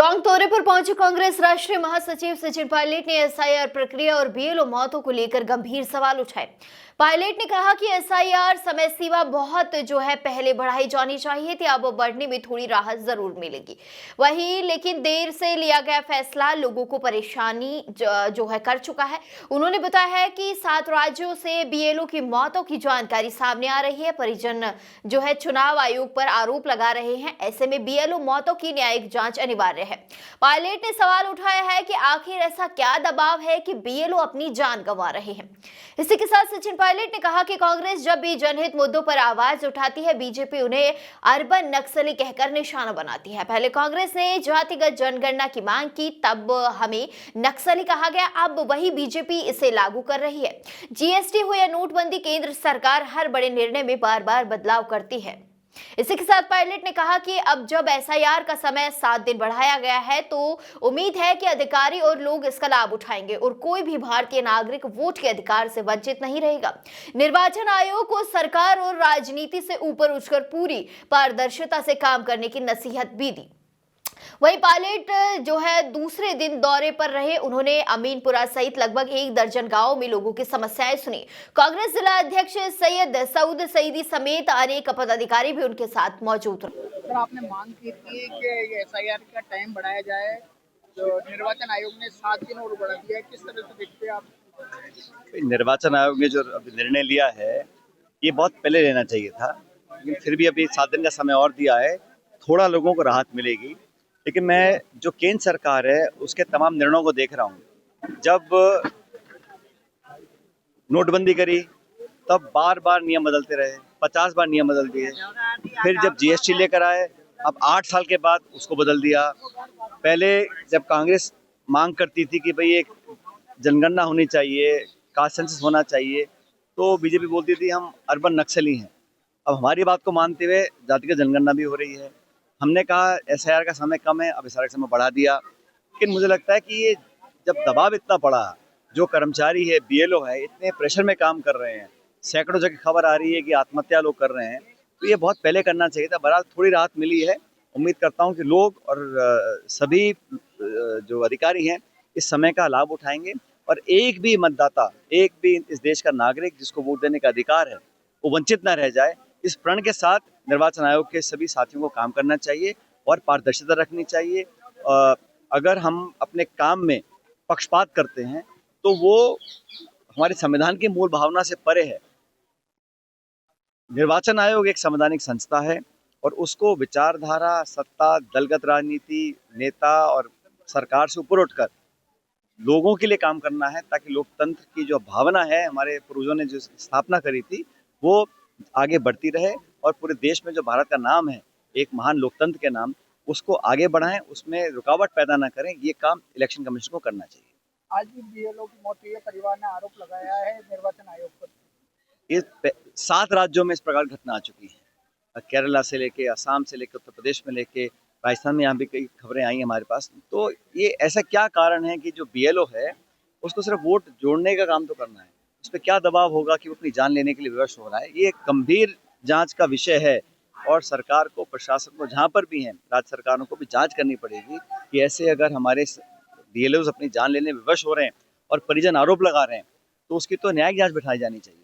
टोंक दौरे पर पहुंचे कांग्रेस राष्ट्रीय महासचिव सचिन पायलट ने एसआईआर प्रक्रिया और बीएलओ मौतों को लेकर गंभीर सवाल उठाए। पायलट ने कहा कि एसआईआर समय सीमा बहुत पहले बढ़ाई जानी चाहिए थी, अब बढ़ने में थोड़ी राहत जरूर मिलेगी। वहीं लेकिन देर से लिया गया फैसला लोगों को परेशानी कर चुका है। उन्होंने बताया है कि 7 राज्यों से बीएलओ की मौतों की जानकारी सामने आ रही है। परिजन चुनाव आयोग पर आरोप लगा रहे हैं, ऐसे में बीएलओ मौतों की न्यायिक जांच अनिवार्य है। पायलट ने सवाल उठाया है कि आखिर ऐसा क्या दबाव है कि बीएलओ अपनी जान गंवा रहे हैं। इसी के साथ सचिन पायलट ने कहा कि कांग्रेस जब भी जनहित मुद्दों पर आवाज उठाती है, बीजेपी उन्हें अर्बन नक्सली कहकर निशाना बनाती है। पहले कांग्रेस ने जातिगत जनगणना की मांग की, तब हमें नक्सली कहा गया, अब वही बीजेपी इसे लागू कर रही है। जीएसटी हो या नोटबंदी, केंद्र सरकार हर बड़े निर्णय में बार बार बदलाव करती है। इसी के साथ पायलट ने कहा कि अब जब एसआईआर का समय 7 दिन बढ़ाया गया है, तो उम्मीद है कि अधिकारी और लोग इसका लाभ उठाएंगे और कोई भी भारतीय नागरिक वोट के अधिकार से वंचित नहीं रहेगा। निर्वाचन आयोग को सरकार और राजनीति से ऊपर उठकर पूरी पारदर्शिता से काम करने की नसीहत भी दी। वहीं पायलट दूसरे दिन दौरे पर रहे। उन्होंने अमीनपुरा सहित लगभग 1 दर्जन गांवों में लोगों की समस्याएं सुनी। कांग्रेस जिला अध्यक्ष सैयद सऊद सईदी समेत अनेक पदाधिकारी भी उनके साथ मौजूद रहे। सर, आपने मांग की थी कि एसआईआर का टाइम बढ़ाया जाए, जो निर्वाचन आयोग ने 7 दिन और बढ़ा दिया है, किस तरह से देखते हैं आप? निर्वाचन आयोग ने जो अभी निर्णय लिया है, ये बहुत पहले लेना चाहिए था, लेकिन फिर भी अभी 7 दिन का समय और दिया है, थोड़ा लोगों को राहत मिलेगी। लेकिन मैं जो केंद्र सरकार है उसके तमाम निर्णयों को देख रहा हूँ। जब नोटबंदी करी तब बार बार नियम बदलते रहे, 50 बार नियम बदल दिए। फिर जब जीएसटी लेकर आए, अब 8 साल के बाद उसको बदल दिया। पहले जब कांग्रेस मांग करती थी कि भाई एक जनगणना होनी चाहिए, कास्ट सेंसस होना चाहिए, तो बीजेपी बोलती थी हम अर्बन नक्सली हैं। अब हमारी बात को मानते हुए जातिगत जनगणना भी हो रही है। हमने कहा एसआईआर का समय कम है, अब एसआईआर का समय बढ़ा दिया। लेकिन मुझे लगता है कि ये जब दबाव इतना पड़ा, जो कर्मचारी है, बीएलओ है, इतने प्रेशर में काम कर रहे हैं, सैकड़ों जगह खबर आ रही है कि आत्महत्या लोग कर रहे हैं, तो ये बहुत पहले करना चाहिए था। बहरहाल थोड़ी राहत मिली है। उम्मीद करता हूँ कि लोग और सभी जो अधिकारी हैं इस समय का लाभ उठाएंगे और एक भी मतदाता, एक भी इस देश का नागरिक जिसको वोट देने का अधिकार है, वो वंचित न रह जाए। इस प्रण के साथ निर्वाचन आयोग के सभी साथियों को काम करना चाहिए और पारदर्शिता रखनी चाहिए। अगर हम अपने काम में पक्षपात करते हैं तो वो हमारे संविधान की मूल भावना से परे है। निर्वाचन आयोग एक संवैधानिक संस्था है और उसको विचारधारा, सत्ता, दलगत राजनीति, नेता और सरकार से ऊपर उठकर लोगों के लिए काम करना है, ताकि लोकतंत्र की जो भावना है, हमारे पूर्वजों ने जो स्थापना करी थी, वो आगे बढ़ती रहे और पूरे देश में जो भारत का नाम है, एक महान लोकतंत्र के नाम, उसको आगे बढ़ाएं, उसमें रुकावट पैदा ना करें। ये काम इलेक्शन कमीशन को करना चाहिए। आज भी बीएलओ की मौत हुई है, परिवार ने आरोप लगाया है निर्वाचन आयोग पर। ये 7 राज्यों में इस प्रकार घटना आ चुकी है, केरला से लेके, असम से लेके, उत्तर प्रदेश में लेके, राजस्थान में यहाँ भी कई खबरें आई हमारे पास। तो ये ऐसा क्या कारण है कि जो बीएलओ है उसको सिर्फ वोट जोड़ने का काम तो करना है, उस पर क्या दबाव होगा कि वो अपनी जान लेने के लिए विवश हो रहा है? ये गंभीर जांच का विषय है और सरकार को, प्रशासन को, जहाँ पर भी हैं, राज्य सरकारों को भी जांच करनी पड़ेगी कि ऐसे अगर हमारे बीएलओ अपनी जान लेने में विवश हो रहे हैं और परिजन आरोप लगा रहे हैं, तो उसकी तो न्यायिक जांच बिठाई जानी चाहिए।